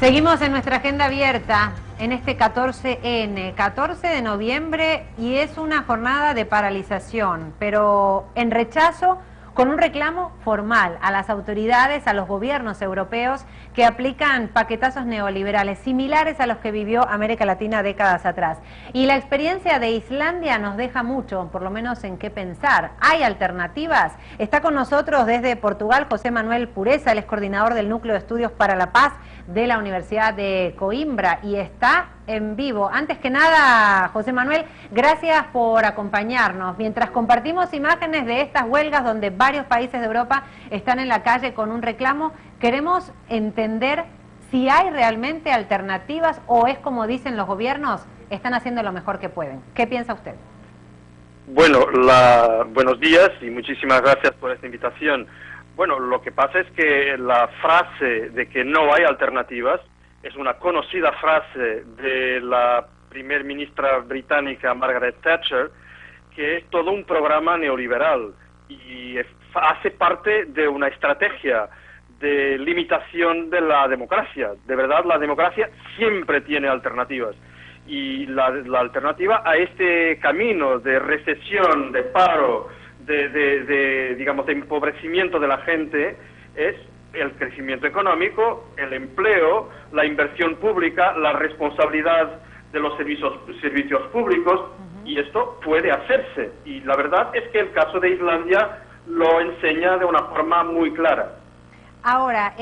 Seguimos en nuestra agenda abierta en este 14N, 14 de noviembre, y es una jornada de paralización, pero en rechazo, con un reclamo formal a las autoridades, a los gobiernos europeos que aplican paquetazos neoliberales similares a los que vivió América Latina décadas atrás. Y la experiencia de Islandia nos deja mucho, por lo menos en qué pensar. ¿Hay alternativas? Está con nosotros desde Portugal José Manuel Pureza, él es coordinador del Núcleo de Estudios para la Paz de la Universidad de Coimbra y está en vivo. Antes que nada, José Manuel, gracias por acompañarnos. Mientras compartimos imágenes de estas huelgas donde varios países de Europa están en la calle con un reclamo, queremos entender si hay realmente alternativas o es como dicen los gobiernos, están haciendo lo mejor que pueden. ¿Qué piensa usted? Bueno, buenos días y muchísimas gracias por esta invitación. Bueno, lo que pasa es que la frase de que no hay alternativas es una conocida frase de la primer ministra británica Margaret Thatcher, que es todo un programa neoliberal y hace parte de una estrategia de limitación de la democracia. De verdad, la democracia siempre tiene alternativas. Y la alternativa a este camino de recesión, de paro, digamos, de empobrecimiento de la gente es el crecimiento económico, el empleo, la inversión pública, la responsabilidad de los servicios públicos, y esto puede hacerse. Y la verdad es que el caso de Islandia lo enseña de una forma muy clara. Ahora,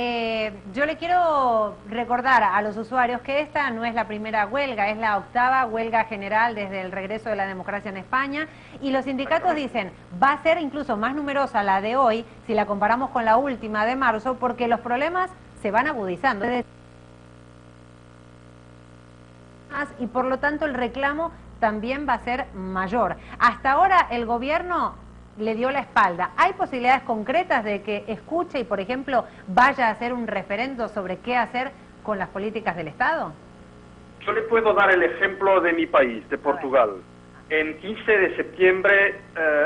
yo le quiero recordar a los usuarios que esta no es la primera huelga, es la octava huelga general desde el regreso de la democracia en España, y los sindicatos dicen, va a ser incluso más numerosa la de hoy si la comparamos con la última de marzo, porque los problemas se van agudizando y por lo tanto el reclamo también va a ser mayor. Hasta ahora el gobierno le dio la espalda. ¿Hay posibilidades concretas de que escuche y, por ejemplo, vaya a hacer un referendo sobre qué hacer con las políticas del Estado? Yo le puedo dar el ejemplo de mi país, de Portugal. En 15 de septiembre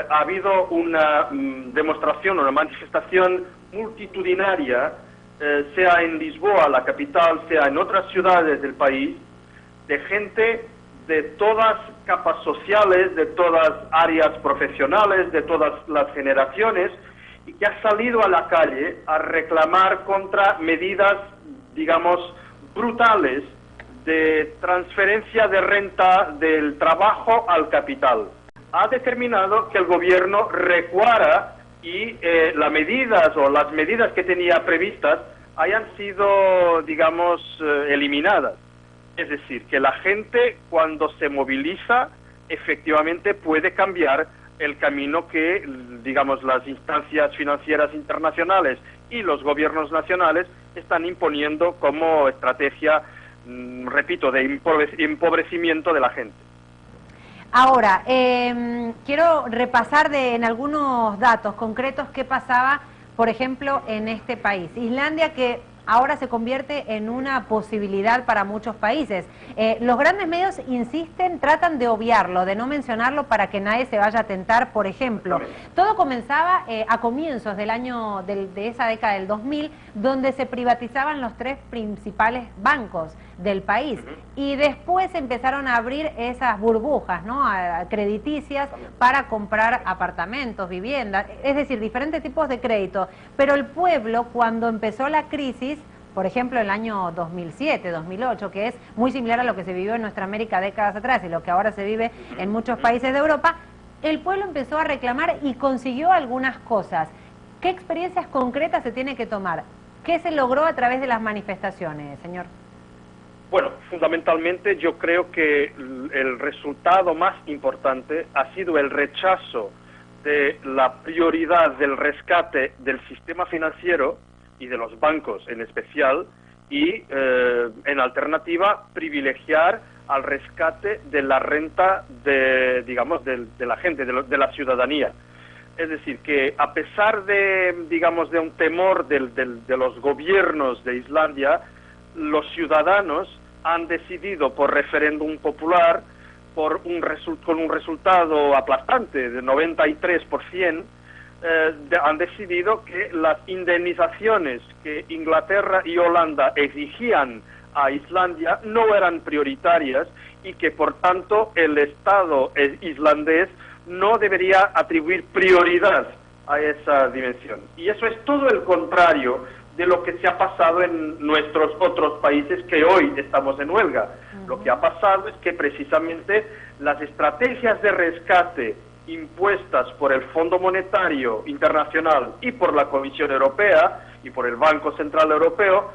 ha habido una demostración, una manifestación multitudinaria, sea en Lisboa, la capital, sea en otras ciudades del país, de gente de todas capas sociales, de todas áreas profesionales, de todas las generaciones, y que ha salido a la calle a reclamar contra medidas, digamos, brutales de transferencia de renta del trabajo al capital. Ha determinado que el gobierno recuara y las medidas que tenía previstas hayan sido, digamos, eliminadas. Es decir, que la gente cuando se moviliza efectivamente puede cambiar el camino que, digamos, las instancias financieras internacionales y los gobiernos nacionales están imponiendo como estrategia, repito, de empobrecimiento de la gente. Ahora, quiero repasar en algunos datos concretos qué pasaba, por ejemplo, en este país. Islandia, que ahora se convierte en una posibilidad para muchos países. Los grandes medios insisten, tratan de obviarlo, de no mencionarlo para que nadie se vaya a tentar. Por ejemplo, todo comenzaba a comienzos del año, de esa década del 2000, donde se privatizaban los tres principales bancos del país, y después empezaron a abrir esas burbujas, ¿no?, crediticias para comprar apartamentos, viviendas, es decir, diferentes tipos de crédito. Pero el pueblo, cuando empezó la crisis, por ejemplo, el año 2007, 2008, que es muy similar a lo que se vivió en nuestra América décadas atrás y lo que ahora se vive en muchos países de Europa, el pueblo empezó a reclamar y consiguió algunas cosas. ¿Qué experiencias concretas se tiene que tomar? ¿Qué se logró a través de las manifestaciones, señor? Bueno, fundamentalmente yo creo que el resultado más importante ha sido el rechazo de la prioridad del rescate del sistema financiero y de los bancos en especial, y en alternativa privilegiar al rescate de la renta de, digamos, de la gente, de la ciudadanía. Es decir, que a pesar de, digamos, de un temor de los gobiernos de Islandia, los ciudadanos han decidido por referéndum popular, con un resultado aplastante de 93%, han decidido que las indemnizaciones que Inglaterra y Holanda exigían a Islandia no eran prioritarias y que por tanto el Estado islandés no debería atribuir prioridad a esa dimensión. Y eso es todo el contrario de lo que se ha pasado en nuestros otros países que hoy estamos en huelga. Lo que ha pasado es que precisamente las estrategias de rescate impuestas por el Fondo Monetario Internacional y por la Comisión Europea y por el Banco Central Europeo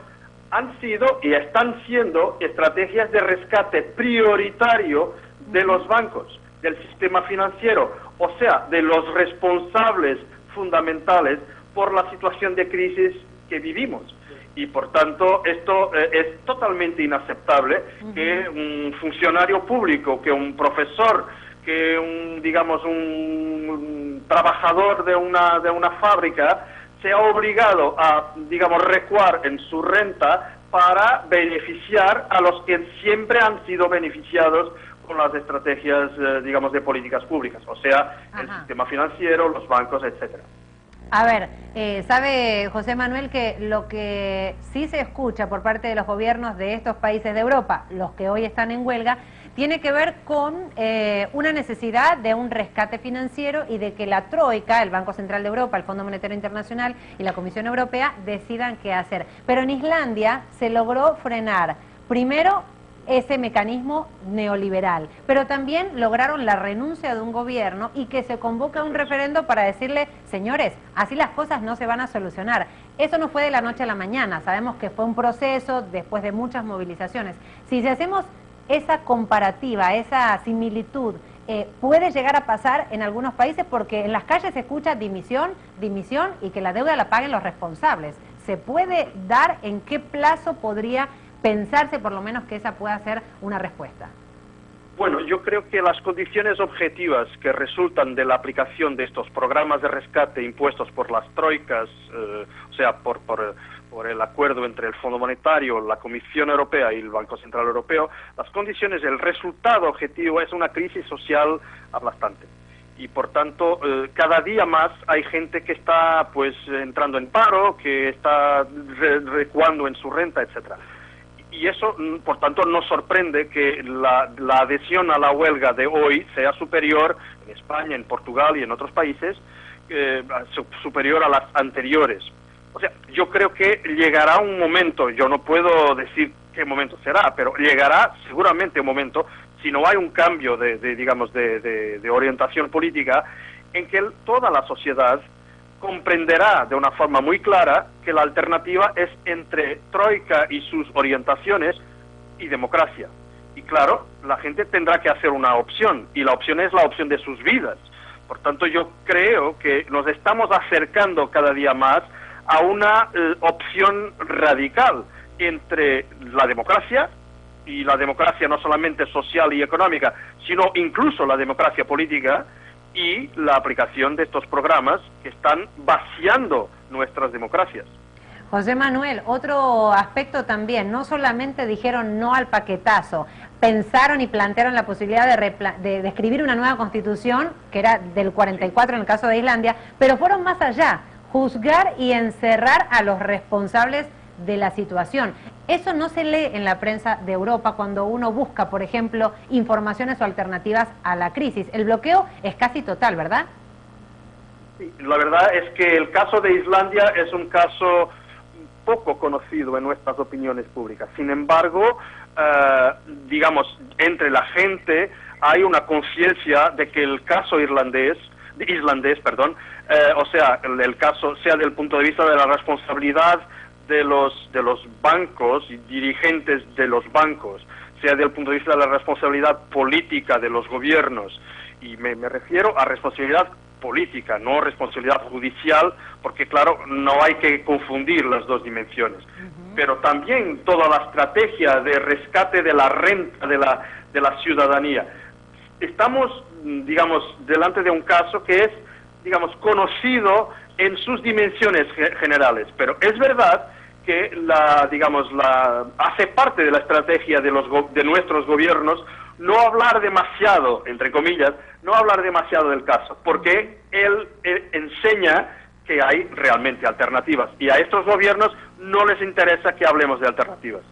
han sido y están siendo estrategias de rescate prioritario de los bancos, del sistema financiero, o sea, de los responsables fundamentales por la situación de crisis que vivimos. Y por tanto, esto es totalmente inaceptable que un funcionario público, que un profesor, que un trabajador de una fábrica sea obligado a, recuar en su renta para beneficiar a los que siempre han sido beneficiados con las estrategias, de políticas públicas, o sea, el sistema financiero, los bancos, etcétera. A ver, sabe José Manuel que lo que sí se escucha por parte de los gobiernos de estos países de Europa, los que hoy están en huelga, tiene que ver con una necesidad de un rescate financiero y de que la Troika, el Banco Central de Europa, el Fondo Monetario Internacional y la Comisión Europea decidan qué hacer. Pero en Islandia se logró frenar, primero, ese mecanismo neoliberal, pero también lograron la renuncia de un gobierno y que se convoca un referendo para decirle, señores, así las cosas no se van a solucionar. Eso no fue de la noche a la mañana, sabemos que fue un proceso después de muchas movilizaciones. Si hacemos esa comparativa, esa similitud, puede llegar a pasar en algunos países porque en las calles se escucha dimisión, dimisión y que la deuda la paguen los responsables. ¿Se puede dar en qué plazo podría pensarse por lo menos que esa pueda ser una respuesta? Bueno, yo creo que las condiciones objetivas que resultan de la aplicación de estos programas de rescate impuestos por las troicas, o sea, por el acuerdo entre el Fondo Monetario, la Comisión Europea y el Banco Central Europeo, las condiciones, el resultado objetivo es una crisis social aplastante. Y por tanto, cada día más hay gente que está entrando en paro, que está recuando en su renta, etcétera. Y eso, por tanto, nos sorprende que la adhesión a la huelga de hoy sea superior en España, en Portugal y en otros países, superior a las anteriores. O sea, yo creo que llegará un momento, yo no puedo decir qué momento será, pero llegará seguramente un momento, si no hay un cambio de orientación política, en que toda la sociedad comprenderá de una forma muy clara que la alternativa es entre Troika y sus orientaciones y democracia. Y claro, la gente tendrá que hacer una opción, y la opción es la opción de sus vidas. Por tanto, yo creo que nos estamos acercando cada día más a una opción radical entre la democracia, y la democracia no solamente social y económica, sino incluso la democracia política, y la aplicación de estos programas que están vaciando nuestras democracias. José Manuel, otro aspecto también, no solamente dijeron no al paquetazo, pensaron y plantearon la posibilidad de escribir una nueva constitución, que era del 44 en el caso de Islandia, pero fueron más allá, juzgar y encerrar a los responsables de la situación. Eso no se lee en la prensa de Europa cuando uno busca, por ejemplo, informaciones o alternativas a la crisis. El bloqueo es casi total, ¿verdad? Sí, la verdad es que el caso de Islandia es un caso poco conocido en nuestras opiniones públicas. Sin embargo, entre la gente hay una conciencia de que el caso islandés, o sea, el caso sea del punto de vista de la responsabilidad de los bancos y dirigentes de los bancos, sea desde el punto de vista de la responsabilidad política de los gobiernos, y me refiero a responsabilidad política, no responsabilidad judicial, porque claro, no hay que confundir las dos dimensiones. Pero también toda la estrategia de rescate de la renta de la ciudadanía. Estamos, delante de un caso que es, conocido en sus dimensiones generales, pero es verdad que hace parte de la estrategia de nuestros gobiernos no hablar demasiado, entre comillas, no hablar demasiado del caso, porque él enseña que hay realmente alternativas, y a estos gobiernos no les interesa que hablemos de alternativas.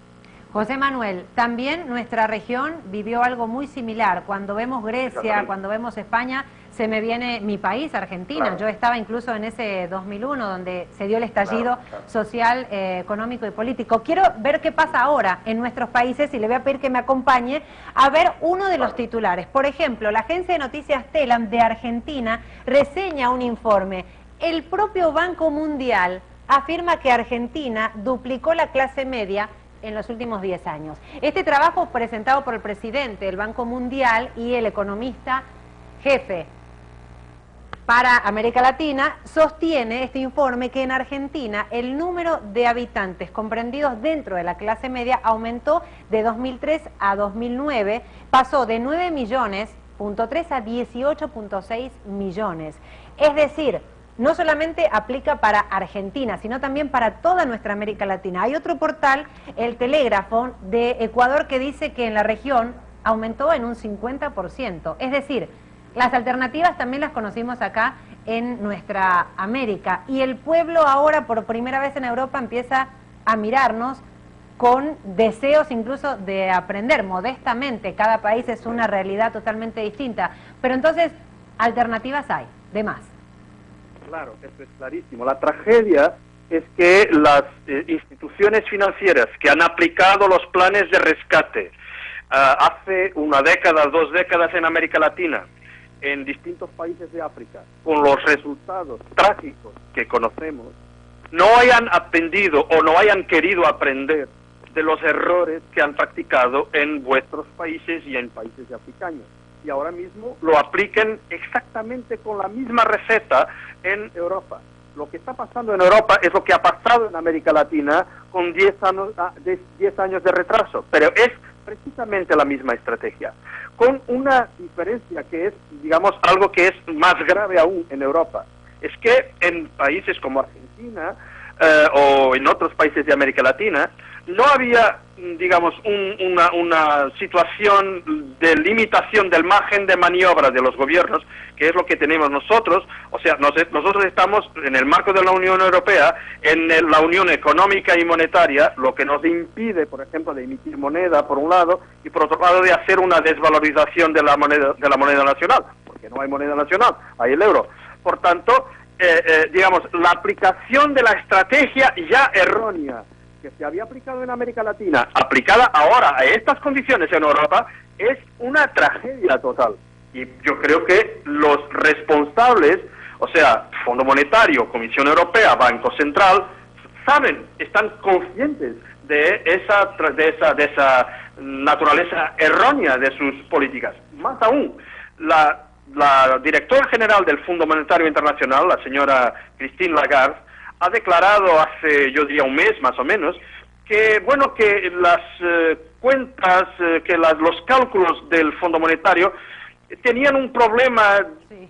José Manuel, también nuestra región vivió algo muy similar. Cuando vemos Grecia, cuando vemos España, se me viene mi país, Argentina. Claro. Yo estaba incluso en ese 2001, donde se dio el estallido social, económico y político. Quiero ver qué pasa ahora en nuestros países y le voy a pedir que me acompañe a ver uno de los titulares. Por ejemplo, la agencia de noticias Telam de Argentina reseña un informe. El propio Banco Mundial afirma que Argentina duplicó la clase media en los últimos 10 años. Este trabajo presentado por el presidente del Banco Mundial y el economista jefe para América Latina sostiene este informe que en Argentina el número de habitantes comprendidos dentro de la clase media aumentó de 2003 a 2009, pasó de 9,3 millones a 18,6 millones. Es decir, no solamente aplica para Argentina, sino también para toda nuestra América Latina. Hay otro portal, El Telégrafo, de Ecuador, que dice que en la región aumentó en un 50%. Es decir, las alternativas también las conocimos acá en nuestra América. Y el pueblo ahora, por primera vez en Europa, empieza a mirarnos con deseos incluso de aprender modestamente. Cada país es una realidad totalmente distinta. Pero entonces, alternativas hay, de más. Claro, eso es clarísimo. La tragedia es que las instituciones financieras que han aplicado los planes de rescate hace una década, 2 décadas en América Latina, en distintos países de África, con los resultados trágicos que conocemos, no hayan aprendido o no hayan querido aprender de los errores que han practicado en vuestros países y en países africanos. Y ahora mismo lo apliquen exactamente con la misma receta en Europa. Lo que está pasando en Europa es lo que ha pasado en América Latina con 10 años de retraso, pero es precisamente la misma estrategia, con una diferencia que es, digamos, algo que es más grave aún en Europa. Es que en países como Argentina o en otros países de América Latina no había, digamos, una situación de limitación del margen de maniobra de los gobiernos, que es lo que tenemos nosotros. O sea, nosotros estamos en el marco de la Unión Europea, en la Unión Económica y Monetaria, lo que nos impide, por ejemplo, de emitir moneda, por un lado, y por otro lado, de hacer una desvalorización de la moneda nacional, porque no hay moneda nacional, hay el euro. Por tanto, digamos, la aplicación de la estrategia ya errónea que se había aplicado en América Latina, aplicada ahora a estas condiciones en Europa, es una tragedia total. Y yo creo que los responsables, o sea, Fondo Monetario, Comisión Europea, Banco Central, saben, están conscientes de esa naturaleza errónea de sus políticas. Más aún, la directora general del Fondo Monetario Internacional, la señora Christine Lagarde, ha declarado hace, yo diría, un mes más o menos, que, bueno, que las cuentas, los cálculos del Fondo Monetario tenían un problema,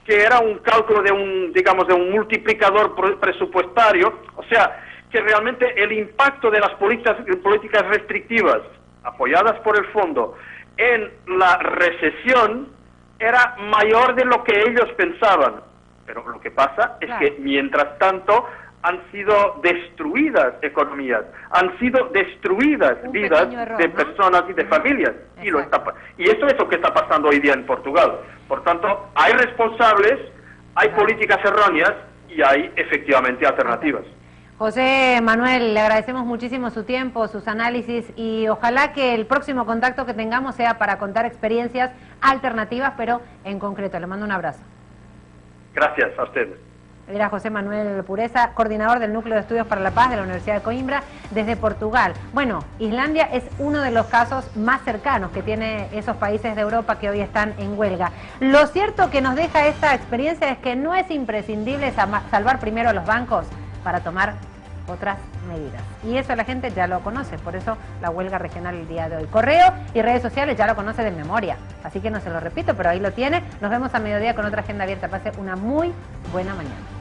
que era un cálculo de un multiplicador presupuestario, o sea, que realmente el impacto de las políticas restrictivas apoyadas por el fondo en la recesión era mayor de lo que ellos pensaban. Pero lo que pasa es que, mientras tanto, han sido destruidas economías, han sido destruidas vidas de personas y de familias. Y esto es lo que está pasando hoy día en Portugal. Por tanto, hay responsables, hay políticas erróneas y hay efectivamente alternativas. José Manuel, le agradecemos muchísimo su tiempo, sus análisis, y ojalá que el próximo contacto que tengamos sea para contar experiencias alternativas, pero en concreto. Le mando un abrazo. Gracias a ustedes. Era José Manuel Pureza, coordinador del Núcleo de Estudios para la Paz de la Universidad de Coimbra, desde Portugal. Bueno, Islandia es uno de los casos más cercanos que tiene esos países de Europa que hoy están en huelga. Lo cierto que nos deja esta experiencia es que no es imprescindible salvar primero a los bancos para tomar otras medidas. Y eso la gente ya lo conoce, por eso la huelga regional el día de hoy. Correo y redes sociales ya lo conoce de memoria, así que no se lo repito, pero ahí lo tiene. Nos vemos a mediodía con otra agenda abierta. Pase una muy buena mañana.